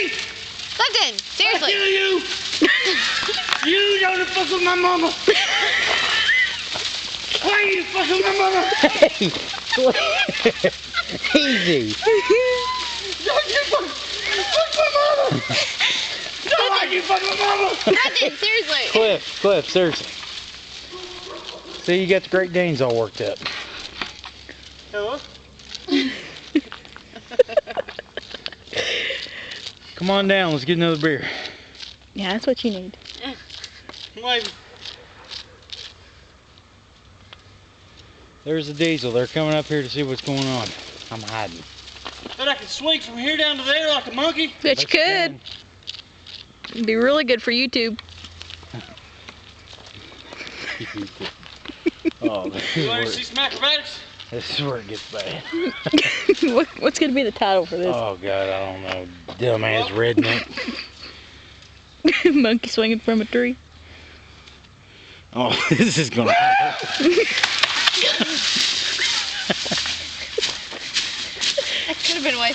me? Clifton, seriously. I kill you. You don't fuck with my mama. Why you fuck with my mama? Hey, easy. Don't you fuck my mama. Don't like you fuck with mama. Clifton, seriously. Cliff, seriously. See, you got the Great Danes all worked up. Hello? Come on down, let's get another beer. Yeah, that's what you need. Wait. There's the Diesel. They're coming up here to see what's going on. I'm hiding. But I can swing from here down to there like a monkey. Bet you could. It'd be really good for YouTube. Oh, You want to see some acrobatics? this is where it gets bad. What's gonna be the title for this? Oh God, I don't know. Dumbass redneck. Monkey swinging from a tree. Oh, this is gonna happen. That could have been way